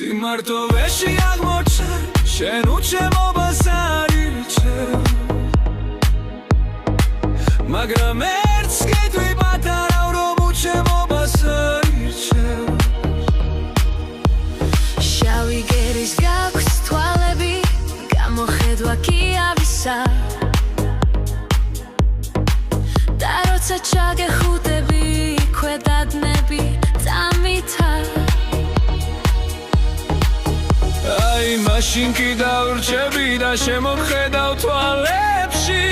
სიმარტოვეში აღმოჩნდა შენ უჩემობას არ ირჩევ მაგრამ ერთს გეტყვი პატარავ რომ უჩემობას არ ირჩევ შავი გერის გაქვს თვალები გამოხედვა კი ავისა და როცა ჩაგეხუტები ქვედადნები წამითა აი მაშინ კი დავრჩები და შემოხედავ თვალებში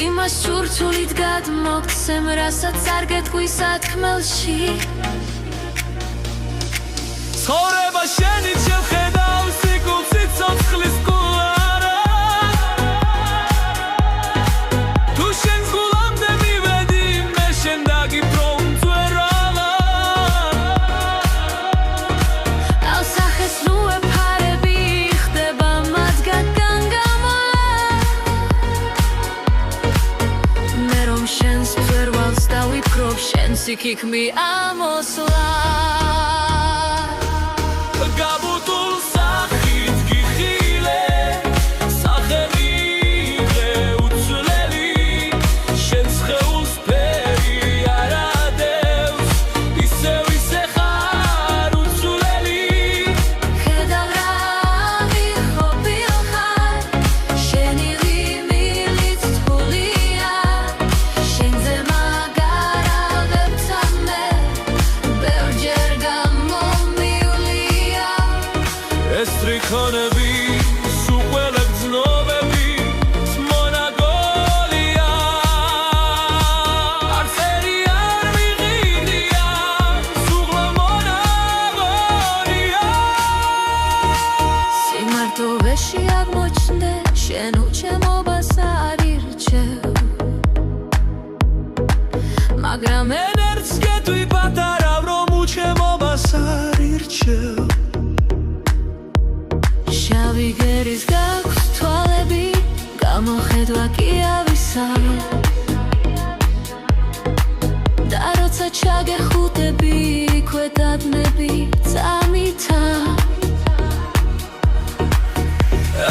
იმას სურთულით გადმოგცემ რასაც არ გეტყვი სათქმელში ცხოვრება შენით შევხედავ სიკვდილს ცოცხლის გულარა თუ შენს გულამდე მივედი მე შენ დაგიბრუნ შენს იქ-იქ-მი ამოსვლა გაბუტულ სახით გიხილე სახელივე უცვლელი შენს ხეულს ფერი არ ადევს ისევ ისე ხარ უცვლელი ხედავ რა ვიხობილ ხარ შენი ღიმილით თბულია შენზე სტრიქონები სუყველებ ძნობები მონაგოლია არცერი არ მიყიდია სუღლა მონაგოლია სიმარტოვეში აღმოჩნდე შენ უჩემობას არ ირჩევ მაგრამ ენერგს გეტყვი პატარავ რომ უჩემობას არ ირჩევ შავი გერის გაქვს თვალები გამოხედვა კი ავისა და როცა ჩაგეხუტები ქვედადნები წამითა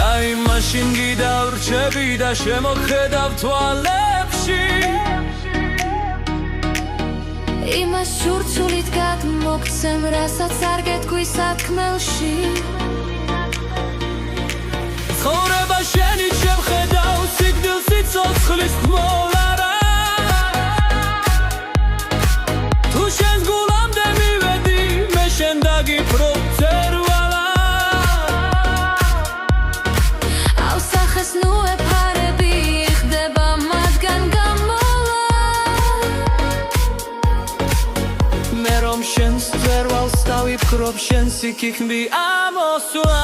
აი მაშინ კი დავრჩები და შემოხედავ თვალებში იმას სურთულით გადმოგცემ რასაც არ გეტყვი სათქმელში ცხოვრება შენით შევხედავ სიკვდილს ცოცხლის თმოლარა თუ შენს გულამდე მივედი მე შენ დაგიბრუნ წერვალა ავსახეს ნუ ეფარები ხდება მათგან გამოლა მე რომ შენს წერვალს დავიფქრობ შენს იქ-იქ-მი ამოსვლა